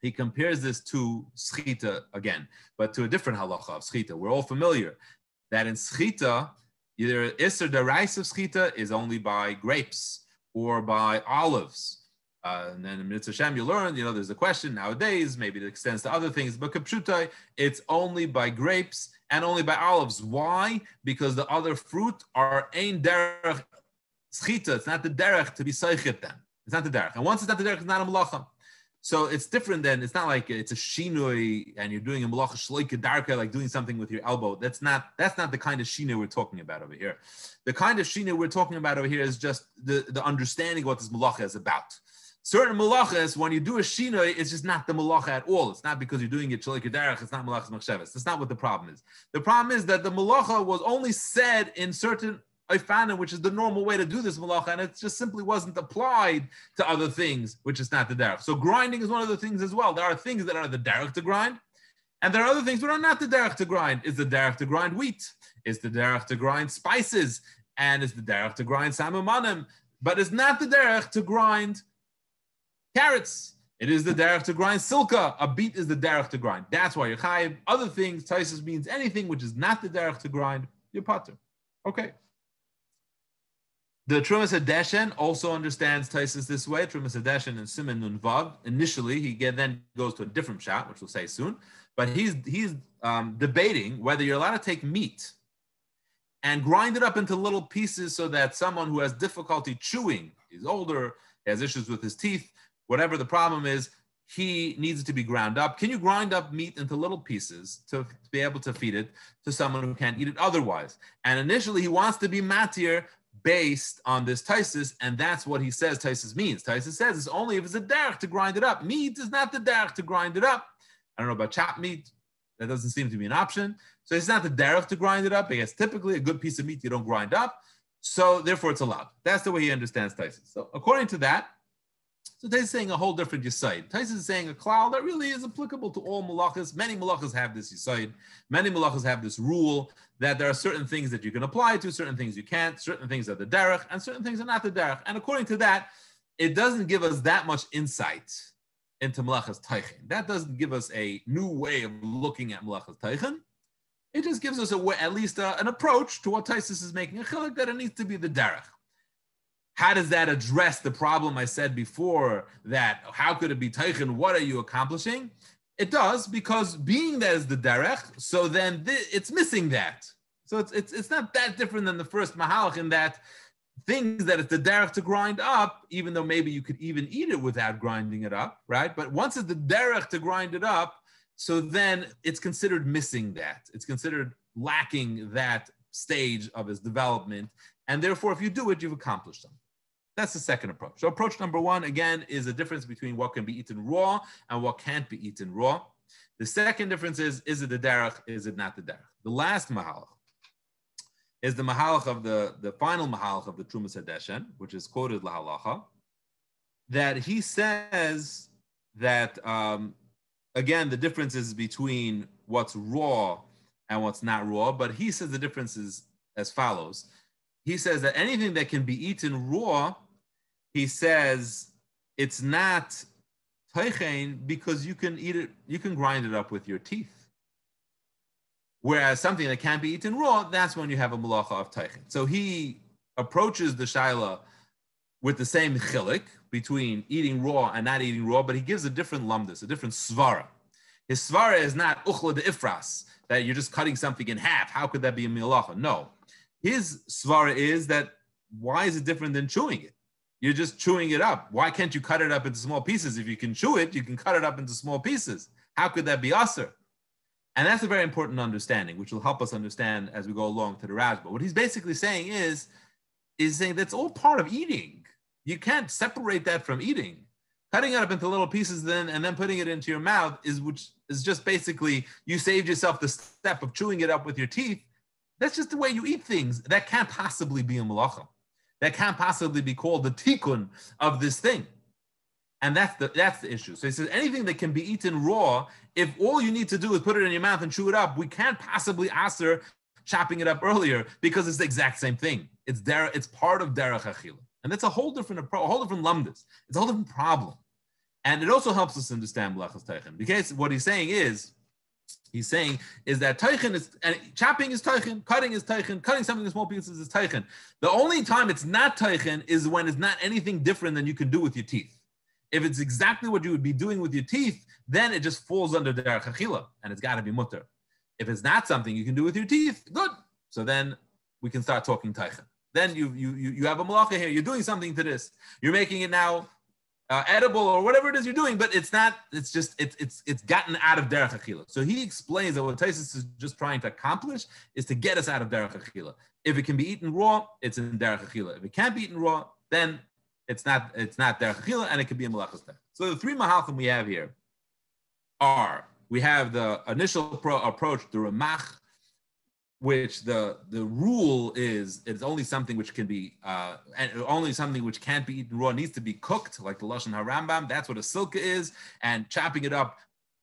He compares this to schita again, but to a different halacha of schita. We're all familiar that in schita, either Isser Darais of schita is only by grapes or by olives. And then in Mitzvah Shem, you learn, there's a question nowadays, maybe it extends to other things, but Kapshutai, it's only by grapes and only by olives. Why? Because the other fruit are ein derech schita. It's not the derech to be seichit then. It's not the derech. And once it's not the derech, it's not a malacha. So it's different than, it's not like it's a shinoi and you're doing a malacha shloike darka, like doing something with your elbow. That's not the kind of shinoi we're talking about over here. The kind of shinoi we're talking about over here is just the understanding what this malacha is about. Certain malachas, when you do a shinoi, it's just not the malacha at all. It's not because you're doing it shloike darach, it's not malachas machshavas. That's not what the problem is. The problem is that the malacha was only said in certain Oifanim, which is the normal way to do this malacha, and it just simply wasn't applied to other things, which is not the derech. So grinding is one of the things as well. There are things that are the derech to grind, and there are other things that are not the derech to grind. Is the derech to grind wheat? Is the derech to grind spices? And is the derech to grind samamanim? But it's not the derech to grind carrots. It is the derech to grind silka. A beet is the derech to grind. That's why you're chayiv. Other things, taisus means anything which is not the derech to grind, you're pater. Okay. The Trumas Hadeshen also understands taisus this way. Trumas Hadeshen and Siman Nun Vav. Initially, he then goes to a different shot, which we'll say soon. But he's debating whether you're allowed to take meat and grind it up into little pieces so that someone who has difficulty chewing, he's older, has issues with his teeth, whatever the problem is, he needs it to be ground up. Can you grind up meat into little pieces to be able to feed it to someone who can't eat it otherwise? And initially, he wants to be matir based on this taisus, and that's what he says taisus means. Taisus says it's only if it's a derech to grind it up. Meat is not the derech to grind it up. I don't know about chopped meat. That doesn't seem to be an option. So it's not the derech to grind it up. I guess typically a good piece of meat you don't grind up. So therefore it's allowed. That's the way he understands taisus. So according to that, so Taisus is saying a whole different yisaid. Taisus is saying a klal that really is applicable to all malachas. Many malachas have this yisaid. Many malachas have this rule that there are certain things that you can apply to, certain things you can't, certain things are the derech, and certain things are not the derech. And according to that, it doesn't give us that much insight into malachas taichen. That doesn't give us a new way of looking at malachas taichen. It just gives us a way, at least an approach to what Taisus is making a chilek, that it needs to be the derech. How does that address the problem I said before, that how could it be taichen? What are you accomplishing? It does, because being that is the derech, so then it's missing that. So it's not that different than the first mahalach in that things that it's the derech to grind up, even though maybe you could even eat it without grinding it up, right? But once it's the derech to grind it up, so then it's considered missing that. It's considered lacking that stage of its development. And therefore, if you do it, you've accomplished something. That's the second approach. So approach number one, again, is a difference between what can be eaten raw and what can't be eaten raw. The second difference is it the derech, is it not the derech? The last mahalach is the mahalach of the final mahalach of the Trumas Hadeshen, which is quoted lahalacha, that he says that, again, the difference is between what's raw and what's not raw, but he says the difference is as follows. He says that anything that can be eaten raw, he says it's not taichen because you can eat it, you can grind it up with your teeth. Whereas something that can't be eaten raw, that's when you have a malacha of taichen. So he approaches the shaila with the same chilik between eating raw and not eating raw, but he gives a different lumdus, a different svara. His svara is not uchla de ifras, that you're just cutting something in half. How could that be a malacha? No. His svara is that why is it different than chewing it? You're just chewing it up. Why can't you cut it up into small pieces? If you can chew it, you can cut it up into small pieces. How could that be aser? And that's a very important understanding, which will help us understand as we go along to the Rajba. What he's basically saying is saying that's all part of eating. You can't separate that from eating. Cutting it up into little pieces and then putting it into your mouth which is just basically you saved yourself the step of chewing it up with your teeth. That's just the way you eat things. That can't possibly be a malacha. That can't possibly be called the tikkun of this thing. And that's the issue. So he says anything that can be eaten raw, if all you need to do is put it in your mouth and chew it up, we can't possibly aser chopping it up earlier because it's the exact same thing. It's part of derech achila. And that's a whole different approach, a whole different lumdus. It's a whole different problem. And it also helps us understand malachas taichen. Because what he's saying is that taichen is, and chopping is taichen, cutting something in small pieces is taichen. The only time it's not taichen is when it's not anything different than you can do with your teeth. If it's exactly what you would be doing with your teeth, then it just falls under derech achila, and it's got to be mutter. If it's not something you can do with your teeth, good. So then we can start talking taichen. Then you have a malacha here. You're doing something to this. You're making it now edible or whatever it is you're doing, but it's not. It's just it's gotten out of derech achila. So he explains that what Taisus is just trying to accomplish is to get us out of derech achila. If it can be eaten raw, it's in derech achila. If it can't be eaten raw, then it's not derech achila, and it could be a melacha's derech. So the three mahalchim we have here are, we have the initial approach, the Ramach, which the rule is it's only something which can be and only something which can't be eaten raw needs to be cooked, like the Lashon HaRambam. That's what a silka is, and chopping it up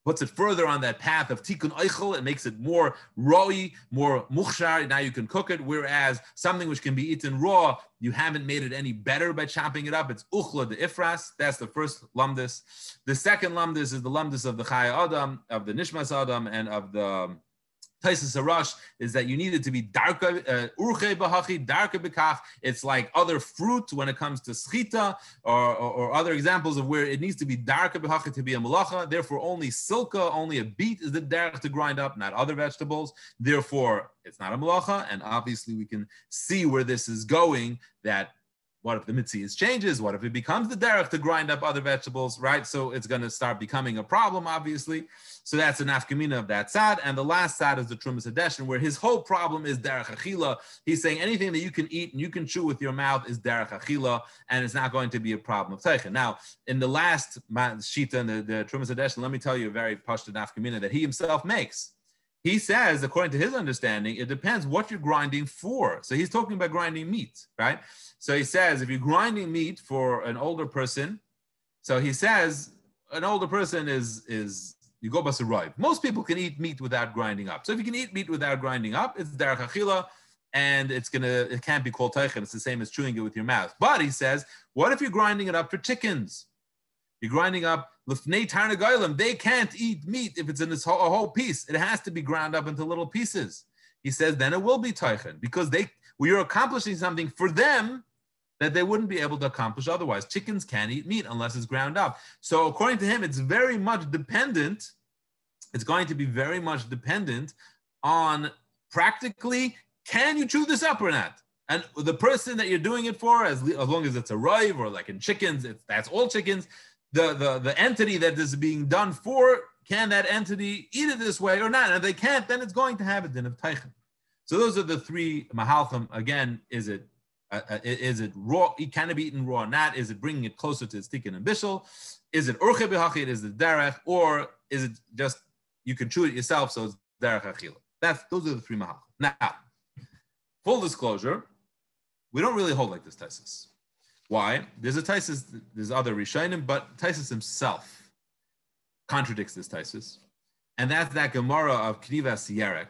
puts it further on that path of tikkun eichel. It makes it more rawy, more muchshar. Now you can cook it. Whereas something which can be eaten raw, you haven't made it any better by chopping it up. It's uchla de ifras. That's the first lumdis. The second lumdis is the lumdis of the Chaya Adam, of the Nishmas Adam, and of the Taisus Harash, is that you need it to be darka, urche bahachi, darka bekach. It's like other fruit when it comes to schita or other examples of where it needs to be darka bahachi to be a malacha. Therefore, only silka, only a beet is the derech to grind up, not other vegetables. Therefore, it's not a malacha. And obviously, we can see where this is going, that what if the mitzias changes? What if it becomes the derech to grind up other vegetables, right? So it's going to start becoming a problem, obviously. So that's the nafkamina of that sad. And the last sad is the Trumas Hadeshin, where his whole problem is derech achila. He's saying anything that you can eat and you can chew with your mouth is derech achila, and it's not going to be a problem of teichen. Now, in the last shita, in the Trumas Hadeshin, let me tell you a very pashta nafkamina that he himself makes. He says, according to his understanding, it depends what you're grinding for. So he's talking about grinding meat, right? So he says, if you're grinding meat for an older person, so he says an older person is you go basarayv. Most people can eat meat without grinding up. So if you can eat meat without grinding up, it's derech achila, and it can't be called teichen. It's the same as chewing it with your mouth. But he says, what if you're grinding it up for chickens? You're grinding up lifnei tarnagolim. They can't eat meat if it's in a whole piece. It has to be ground up into little pieces. He says, then it will be teichen, because you're accomplishing something for them that they wouldn't be able to accomplish otherwise. Chickens can't eat meat unless it's ground up. So according to him, it's very much dependent. It's going to be very much dependent on practically, can you chew this up or not? And the person that you're doing it for, as long as it's a raiv, or like in chickens, that's all chickens, the entity that this is being done for, can that entity eat it this way or not? And if they can't, then it's going to have a din of teichen. So those are the three mahalchim. Again, is it raw? Can it be eaten raw or not? Is it bringing it closer to its tikkun and bishul? Is it urche b'hachid? Is it derech? Or is it just you can chew it yourself, so it's derech achila? Those are the three mahalchim. Now, full disclosure, we don't really hold like this Taisus. Why? There's a Taisus, there's other Rishonim, but Taisus himself contradicts this Taisus, and that's that Gemara of Knivas Yerek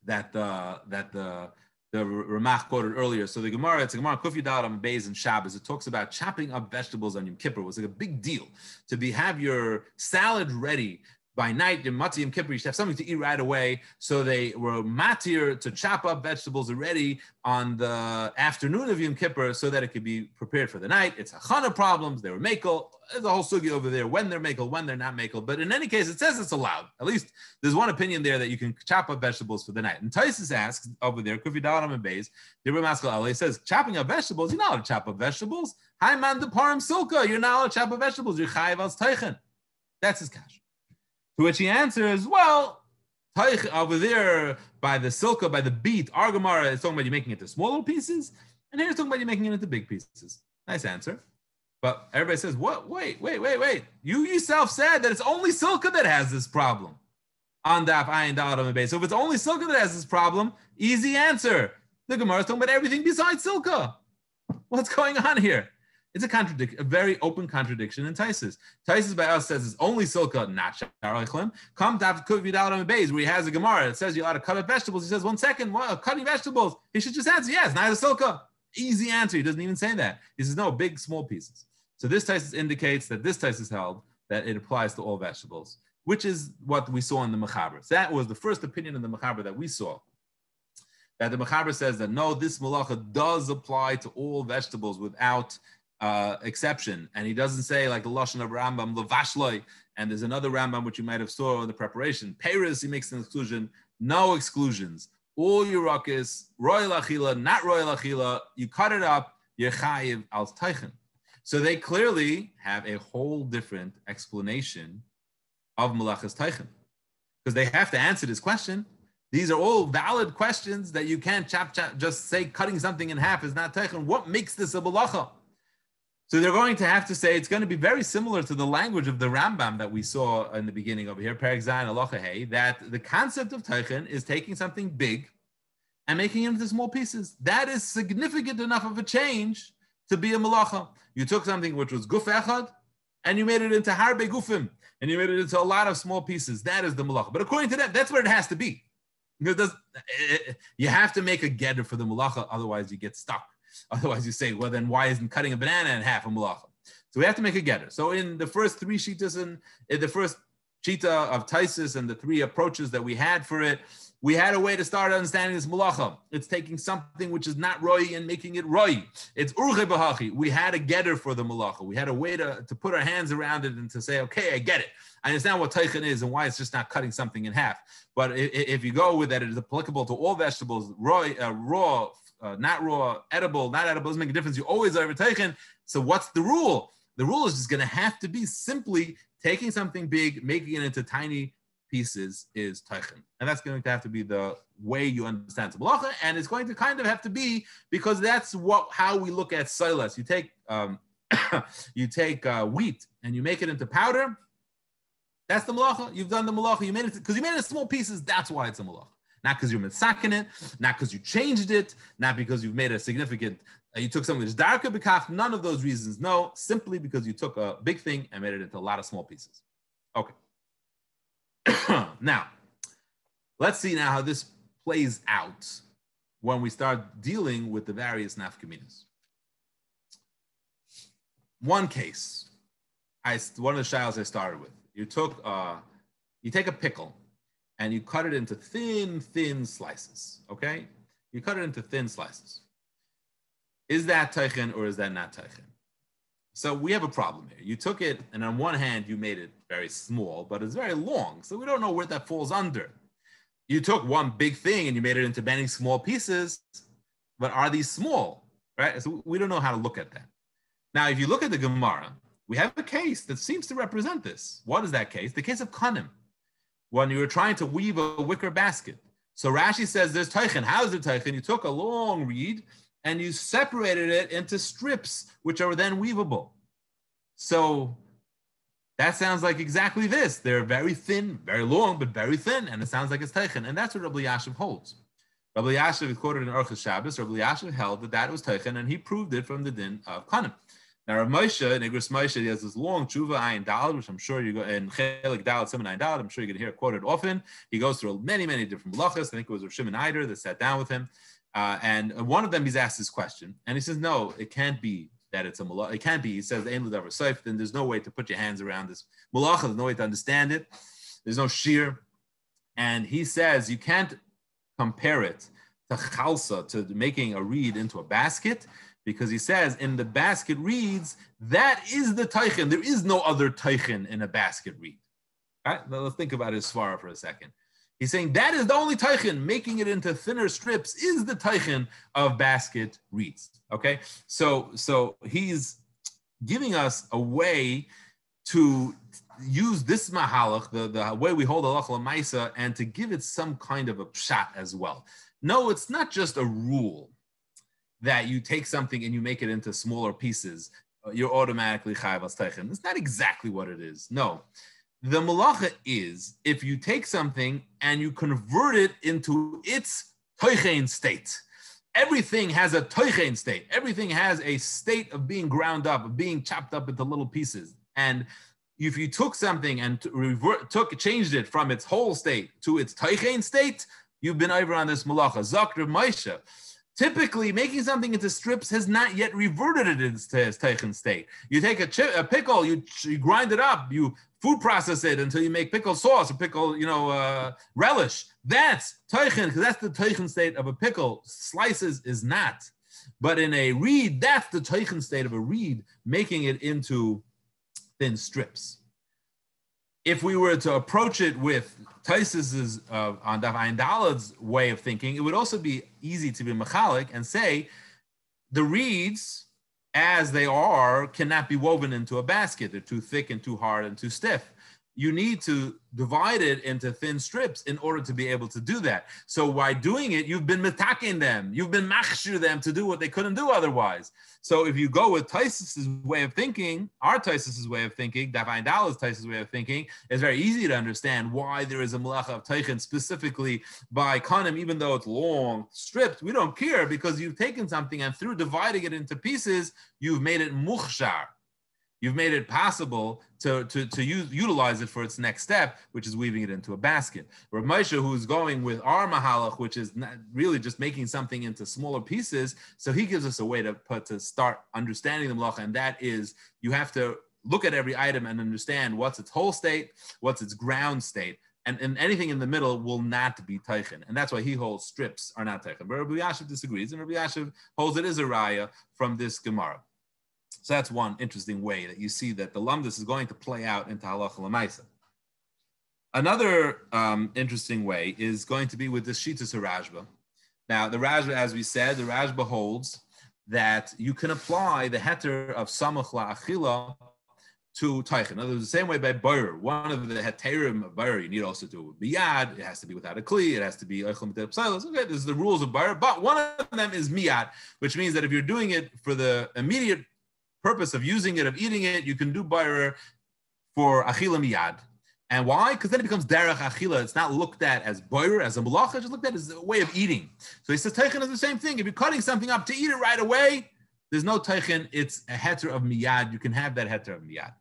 that the Ramach quoted earlier. So the Gemara, it's a Gemara Kuf Yudal on Beis and Shabbos. It talks about chopping up vegetables on Yom Kippur. It was like a big deal to have your salad ready by night. Your Matzah Yom Kippur, you should have something to eat right away. So they were matir to chop up vegetables already on the afternoon of Yom Kippur so that it could be prepared for the night. It's hachana problems. They were mekel. There's a whole sugi over there when they're mekel, when they're not mekel. But in any case, it says it's allowed. At least there's one opinion there that you can chop up vegetables for the night. And Taisus asks over there, Kufi Dalam and Beis, the Ramaskal Ali says, chopping up vegetables, you're not allowed to chop up vegetables. Hi man de parim silka, you're not allowed to chop up vegetables. You're chayiv als teichen. That's his cash. To which he answers, well, taich over there by the silka, by the beet, our Gemara is talking about you making it to smaller pieces, and here it's talking about you making it into big pieces. Nice answer. But everybody says, what? Wait. You yourself said that it's only silka that has this problem. On daf ayin dalad on the base. So if it's only silka that has this problem, easy answer. The Gemara is talking about everything besides silka. What's going on here? It's a very open contradiction in Taisus. Taisus by us says it's only silka, not sha'ar. Come to Vidal on the base where he has a Gemara. It says you're allowed to cut up vegetables. He says, 1 second, what, cutting vegetables? He should just answer, yes, neither silka. Easy answer. He doesn't even say that. He says, no, big, small pieces. So this Taisus indicates that this Taisus held that it applies to all vegetables, which is what we saw in the Mechaber. So that was the first opinion in the Mechaber that we saw. That the Mechaber says that no, this malacha does apply to all vegetables without exception, and he doesn't say like the lashon of Rambam levashloi, and there's another Rambam which you might have saw in the preparation. Peiros, he makes an exclusion, no exclusions. All Yerakis, royal achila, not royal achila, you cut it up, you're chayiv al teichen. So they clearly have a whole different explanation of Malachas Teichen, because they have to answer this question. These are all valid questions that you can't just say cutting something in half is not Teichen. What makes this a Malacha? So they're going to have to say it's going to be very similar to the language of the Rambam that we saw in the beginning over here, Perek Zayin Halacha Hey, that the concept of Teichen is taking something big and making it into small pieces. That is significant enough of a change to be a Malacha. You took something which was Guf Echad and you made it into Harbe Gufim, and you made it into a lot of small pieces. That is the Malacha. But according to them, that's what it has to be. You have to make a getter for the Malacha, otherwise you get stuck. Otherwise, you say, well, then why isn't cutting a banana in half a malacha? So we have to make a getter. So in the first three shitas, in the first shita of Taisis and the three approaches that we had for it, we had a way to start understanding this malacha. It's taking something which is not roi and making it roi. It's urche b'hachi. We had a getter for the malacha. We had a way to put our hands around it and to say, okay, I get it. I understand what teichen is and why it's just not cutting something in half. But if you go with that, it is applicable to all vegetables, raw, not raw, edible, not edible, doesn't make a difference. You always are teichen. So what's the rule? The rule is just going to have to be simply taking something big, making it into tiny pieces is teichen. And that's going to have to be the way you understand the malacha. And it's going to kind of have to be, because that's how we look at silas. You take wheat and you make it into powder. That's the malacha. You've done the malacha. You made it because you made it in small pieces. That's why it's a malacha. Not because you're mitzakin it, not because you changed it, not because you've made a significant, you took something that's darker bekaf, none of those reasons. No, simply because you took a big thing and made it into a lot of small pieces. Okay. Now, let's see now how this plays out when we start dealing with the various nafkaminas. One case, one of the shilas I started with, you take a pickle and you cut it into thin slices, okay? You cut it into thin slices. Is that teichen or is that not teichen? So we have a problem here. You took it, and on one hand, you made it very small, but it's very long, so we don't know where that falls under. You took one big thing and you made it into many small pieces, but are these small, right? So we don't know how to look at that. Now, if you look at the Gemara, we have a case that seems to represent this. What is that case? The case of Kanim. When you were trying to weave a wicker basket. So Rashi says there's teichen. How is it teichen? You took a long reed and you separated it into strips, which are then weavable. So that sounds like exactly this. They're very thin, very long, but very thin, and it sounds like it's teichen. And that's what Rabbi Yashiv holds. Rabbi Yashiv is quoted in Orchos Shabbos. Rabbi Yashiv held that was teichen, and he proved it from the din of Kanim. Now, Rav Moshe, in Igros Moshe, he has this long tshuva ayin dalad, which I'm sure you go in chelik dalad siman ayin dalad. I'm sure you're going to hear it quoted often. He goes through many different malachas. I think it was Rav Shimon Eider that sat down with him, and one of them he's asked this question, and he says, "No, it can't be that it's a malacha. It can't be." He says, "Ein l'davar seif." Then there's no way to put your hands around this malacha. There's no way to understand it. There's no shear, and he says you can't compare it to chalsa, to making a reed into a basket. Because he says in the basket reeds, that is the teichen. There is no other teichen in a basket reed. Right? Now let's think about his svara for a second. He's saying that is the only teichen. Making it into thinner strips is the teichen of basket reeds. Okay, so he's giving us a way to use this mahalach, the way we hold halacha l'maisa, and to give it some kind of a pshat as well. No, it's not just a rule that you take something and you make it into smaller pieces, you're automatically chayav as teichen. It's not exactly what it is. No. The malacha is if you take something and you convert it into its teichen state. Everything has a teichen state. Everything has a state of being ground up, of being chopped up into little pieces. And if you took something and changed it from its whole state to its teichen state, you've been over on this malacha. Zakr Moshe. Typically, making something into strips has not yet reverted it into its teichen state. You take a pickle, you grind it up, you food process it until you make pickle sauce or pickle, relish. That's teichen, because that's the teichen state of a pickle. Slices is not. But in a reed, that's the teichen state of a reed, making it into thin strips. If we were to approach it with Taisis's on Daf Ayin Dalad's way of thinking, it would also be easy to be mechalik and say the reeds as they are cannot be woven into a basket. They're too thick and too hard and too stiff. You need to divide it into thin strips in order to be able to do that. So by doing it, you've been metaking them. You've been machshir them to do what they couldn't do otherwise. So if you go with Taisis's way of thinking, our Taisis's way of thinking, Daf Dal's Taisis's way of thinking, it's very easy to understand why there is a melacha of Teichen specifically by Kanim, even though it's long, stripped. We don't care because you've taken something and through dividing it into pieces, you've made it mukhshar. You've made it possible to utilize it for its next step, which is weaving it into a basket. Rav Moshe, who's going with our mahalach, which is not really just making something into smaller pieces, so he gives us a way to start understanding the malacha, and that is you have to look at every item and understand what's its whole state, what's its ground state, and anything in the middle will not be teichen. And that's why he holds strips are not teichen. But Rabbi Yashiv disagrees, and Rabbi Yashiv holds it is a raya from this Gemara. So that's one interesting way that you see that the Lamdus is going to play out into Halacha L'Maisa. Another interesting way is going to be with the Shitas HaRashba. Now, the Rashba, as we said, the Rashba holds that you can apply the heter of Samach La'achila to Teichen. In other words, the same way by Bayer. One of the heterim of Bayer, you need also to do with Miyad. It has to be without a Kli. It has to be Eichel Mitei Psilos. Okay, this is the rules of Bayer. But one of them is Miyad, which means that if you're doing it for the immediate purpose of using it, of eating it, you can do Bayer for Achila Miyad. And why? Because then it becomes Derech Achila. It's not looked at as Bayer, as a Malacha, it's looked at as a way of eating. So he says Teichen is the same thing. If you're cutting something up to eat it right away, there's no Teichen. It's a heter of Miyad. You can have that heter of Miyad.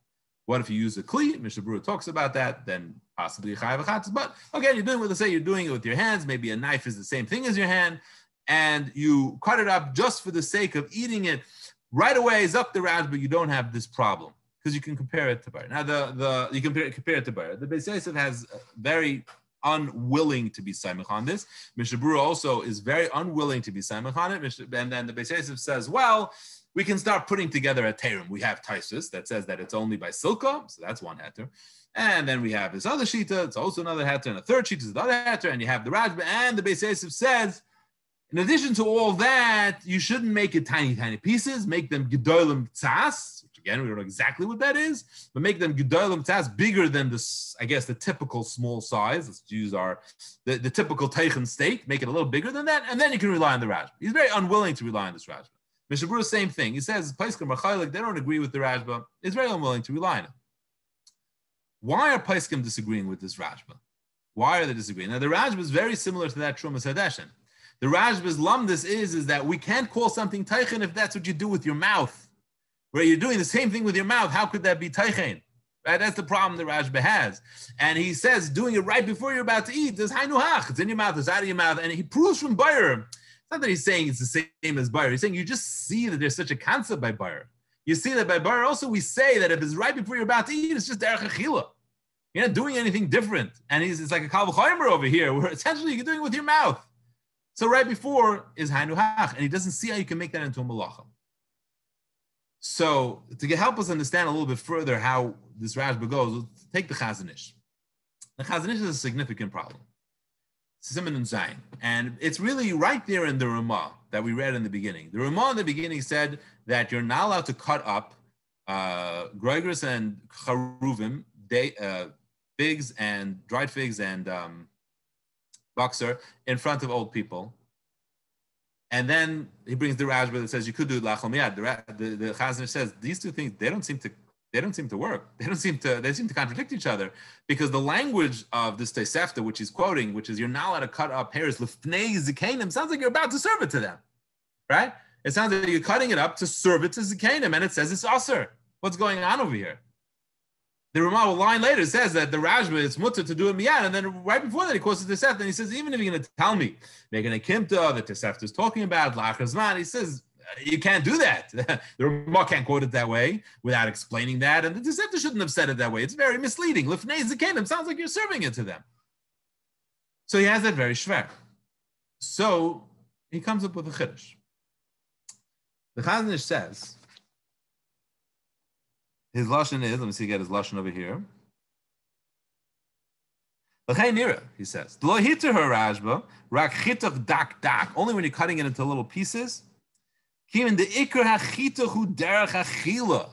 What if you use a Kli? Mishnah Berurah talks about that, then possibly Chayav Chatzis. But again, you're doing what they say, you're doing it with your hands. Maybe a knife is the same thing as your hand. And you cut it up just for the sake of eating it. Right away is up the Raj, but you don't have this problem because you can compare it to Bayer. Now, you compare it to Bayer. The Beis Yosef has very unwilling to be Saimach on this. Mishnah Berurah also is very unwilling to be Saimach on it. And then the Beis Yosef says, well, we can start putting together a Terim. We have Taisus that says that it's only by Silka, so that's one heter. And then we have this other Shita, it's also another heter, and a third Shita is another heter, and you have the Rajba, and the Beis Yosef says, in addition to all that, you shouldn't make it tiny, tiny pieces. Make them gedolim tzas, which again, we don't know exactly what that is, but make them gedolim tzas bigger than this, I guess, the typical small size. Let's use the typical teichen steak, make it a little bigger than that, and then you can rely on the Rajba. He's very unwilling to rely on this Rajba. Mishnah Berurah, same thing. He says, Paiskim Rachaylik, they don't agree with the Rajba. He's very unwilling to rely on it. Why are Paiskim disagreeing with this Rajba? Why are they disagreeing? Now, the Rajba is very similar to that Trumas Hadeshin. The Rajba's lamdus is that we can't call something teichen if that's what you do with your mouth. Where you're doing the same thing with your mouth, how could that be teichen? Right? That's the problem the Rajba has. And he says doing it right before you're about to eat, there's hainuhach, it's in your mouth, it's out of your mouth. And he proves from Bayer. It's not that he's saying it's the same as Bayer. He's saying you just see that there's such a concept by Bayer. You see that by Bayer also we say that if it's right before you're about to eat, it's just derech achila. You're not doing anything different. And it's like a kal v'chomer over here, where essentially you're doing it with your mouth. So right before is hainuhach, and he doesn't see how you can make that into a malacha. So to help us understand a little bit further how this Rashba goes, we'll take the Chazon Ish. The Chazon Ish is a significant problem. Siman and Zayin. And it's really right there in the Ramah that we read in the beginning. The Ramah in the beginning said that you're not allowed to cut up groigers and charuvim, figs and dried figs and boxer in front of old people. And then he brings the Rashba that says you could do it lachal miyad. The Chazon says these two things they don't seem to work. They seem to contradict each other because the language of this Tosefta, which he's quoting, which is you're not allowed to cut up hairs lifnei zikanim, sounds like you're about to serve it to them, right? It sounds like you're cutting it up to serve it to zikanim, and it says it's aser. What's going on over here? The Ramah line later says that the Rashba is mutter to do it miyad, and then right before that he quotes the Tosefta, and he says even if you're going to tell me making a kimta, the Tosefta is talking about lachazman, he says you can't do that. The Ramah can't quote it that way without explaining that, and the Tosefta shouldn't have said it that way. It's very misleading. Lifnei zikanim sounds like you're serving it to them. So he has that very shver. So he comes up with a chiddush. The Chazon Ish says. His lashon is, let me see, get his lashon over here. He says, only when you're cutting it into little pieces. Even the ikar hachituch hu derech achila.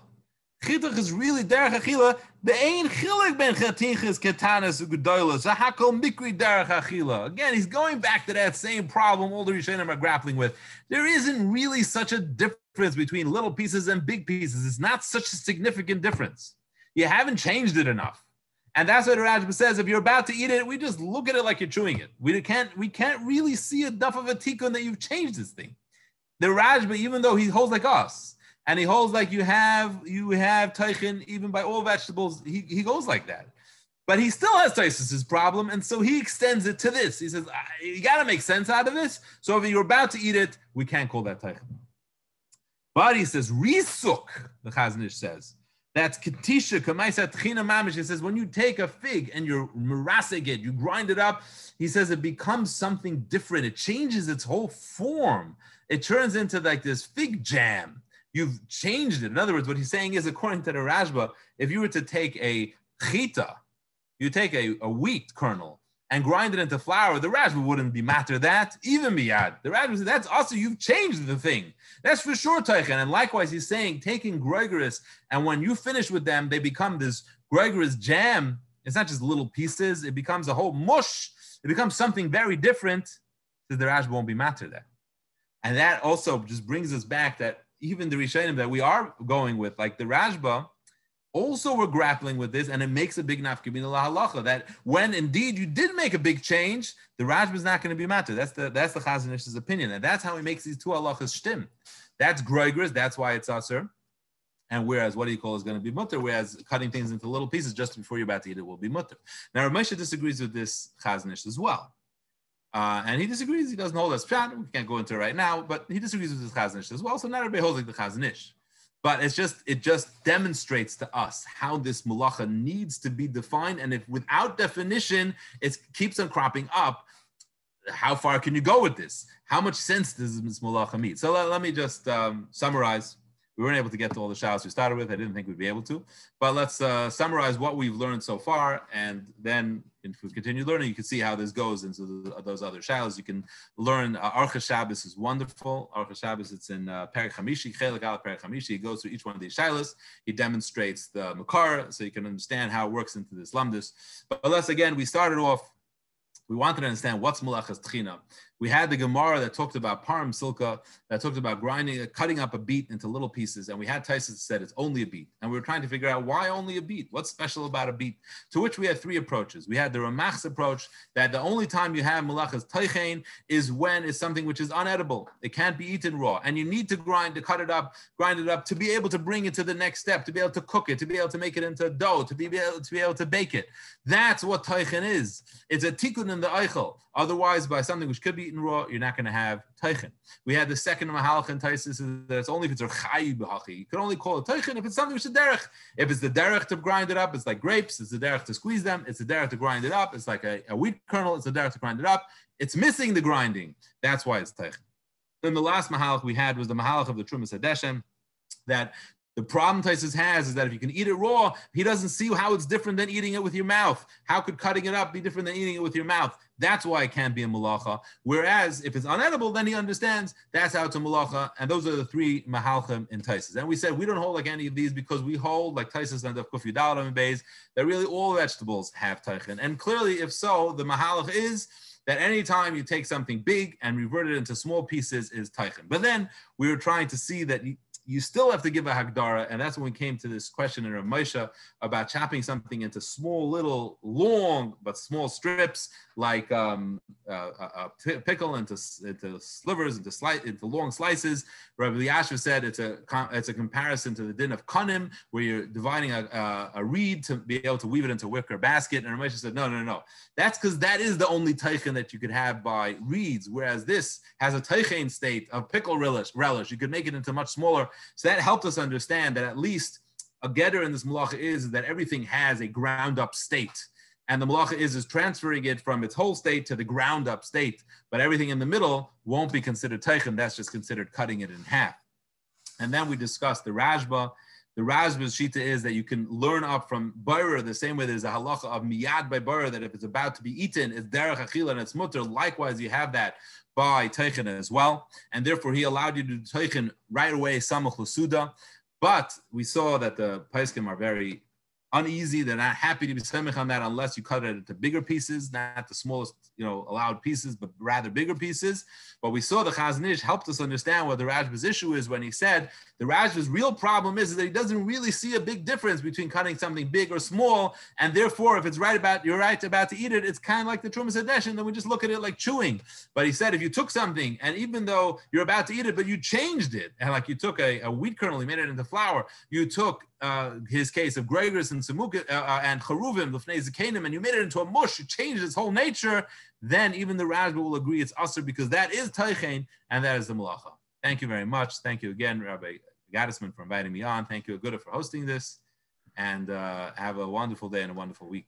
Chituch is really derech achila. The ein chilik ben chatinches ketanas ugedolos. Ahakol mikri derech achila. Again, he's going back to that same problem all the Rishonim are grappling with. There isn't really such a difference between little pieces and big pieces. It's not such a significant difference. You haven't changed it enough. And that's what the Rajba says. If you're about to eat it, we just look at it like you're chewing it. We can't really see enough of a tikkun that you've changed this thing. The Rajba, even though he holds like us, and he holds like you have Teichen even by all vegetables, he goes like that. But he still has Teisus' problem, and so he extends it to this. He says, you got to make sense out of this. So if you're about to eat it, we can't call that Teichen. But he says, Risuk, the Chazon Ish says, that's Ketisha, Kamaisa Tchina Mamish. He says, when you take a fig and you're merasig it, you grind it up, he says it becomes something different. It changes its whole form. It turns into like this fig jam. You've changed it. In other words, what he's saying is, according to the Rashba, if you were to take a chita, you take a wheat kernel and grind it into flour, the Rashba wouldn't be matter that, even miyad. The Rashba says, that's also, you've changed the thing. That's for sure, Teichen. And likewise, he's saying, taking Gregorus, and when you finish with them, they become this Gregorus jam. It's not just little pieces. It becomes a whole mush. It becomes something very different. So the Rashba won't be matter that. And that also just brings us back that even the Rishonim that we are going with, like the Rashba, also we're grappling with this, and it makes a big nafkamina lahalacha that when indeed you did make a big change, the Rashba is not going to be matter. That's the Chazon Ish's opinion, and that's how he makes these two halachas shtim. That's groigers, that's why it's aser, and whereas what do you call is going to be mutter, whereas cutting things into little pieces just before you're about to eat it will be mutter. Now Rav Moshe disagrees with this Chazon Ish as well. And he disagrees. He doesn't hold us pshat. We can't go into it right now, but he disagrees with his Chazon Ish as well. So not everybody holds like the Chazon Ish. But it just demonstrates to us how this malacha needs to be defined. And if without definition, it keeps on cropping up, how far can you go with this? How much sense does this malacha make? So let me just summarize. We weren't able to get to all the showers we started with. I didn't think we'd be able to. But let's summarize what we've learned so far. And then if we continue learning, you can see how this goes into those other showers. You can learn Archa Shabbos is wonderful. Archa Shabbos, it's in Perek Hamishi, Chelik Al Perek Hamishi. He goes through each one of these shilas. He demonstrates the Makar, so you can understand how it works into this Lamdus. But let's, again, we started off, we wanted to understand what's Malachas Tchina. We had the Gemara that talked about Param Silka, that talked about grinding, cutting up a beet into little pieces, and we had Taisus that said it's only a beet. And we were trying to figure out why only a beet? What's special about a beet? To which we had three approaches. We had the Ramach's approach, that the only time you have Malachas Teichen is when it's something which is unedible. It can't be eaten raw. And you need to grind it up to be able to bring it to the next step, to be able to cook it, to be able to make it into dough, to be able to bake it. That's what Teichen is. It's a tikkun in the eichel. Otherwise, by something which could be eaten raw, you're not going to have teichen. We had the second mahalach in Taisus that it's only if it's a chayi b'hachi. You can only call it teichen if it's something which is derech. If it's the derech to grind it up, it's like grapes. It's the derech to squeeze them. It's the derech to grind it up. It's like a wheat kernel. It's the derech to grind it up. It's missing the grinding. That's why it's teichen. Then the last mahalach we had was the mahalach of the Trumas Hadeshem, that the problem Taisus has is that if you can eat it raw, he doesn't see how it's different than eating it with your mouth. How could cutting it up be different than eating it with your mouth? That's why it can't be a malacha. Whereas if it's unedible, then he understands that's how it's a malacha. And those are the three mahalchim in Taisus. And we said we don't hold like any of these because we hold like Taisus and the Kufi Dalam and Beis that really all vegetables have teichen. And clearly, if so, the mahalach is that anytime you take something big and revert it into small pieces is teichen. But then we were trying to see that you still have to give a hagdara, and that's when we came to this question in Rav Moshe about chopping something into small, little, long, but small strips, like a pickle into slivers, into long slices. Rabbi Yasher said it's a comparison to the din of kanim, where you're dividing a reed to be able to weave it into a wicker basket. And Rav Moshe said, no. That's because that is the only teichen that you could have by reeds, whereas this has a teichen state of pickle relish. You could make it into much smaller. So that helped us understand that at least a getter in this malacha is that everything has a ground up state. And the malacha is transferring it from its whole state to the ground up state. But everything in the middle won't be considered teichen. That's just considered cutting it in half. And then we discussed the Rashba, The Rashba's shita is that you can learn up from barer the same way there's a halacha of miyad by barer, that if it's about to be eaten, it's derech achila and it's mutter. Likewise, you have that by teichen as well. And therefore, he allowed you to do teichen right away, samach l'suda. But we saw that the paiskim are very uneasy. They're not happy to be semich on that unless you cut it into bigger pieces, not the smallest, allowed pieces, but rather bigger pieces. But we saw the Chazon Ish helped us understand what the Rashba's issue is when he said the Rashba's real problem is that he doesn't really see a big difference between cutting something big or small, and therefore, if it's you're right about to eat it, it's kind of like the Trumas Hadesh, and then we just look at it like chewing. But he said if you took something, and even though you're about to eat it, but you changed it, and like you took a wheat kernel, you made it into flour, you took his case of Gregors and Samuk and Charuvim, Lefnei Zekanim, and you made it into a mush, you changed its whole nature, then even the Rashba will agree it's Asr because that is Teichen and that is the Malacha. Thank you very much. Thank you again, Rabbi Gaddisman, for inviting me on. Thank you, Aguda, for hosting this. And have a wonderful day and a wonderful week.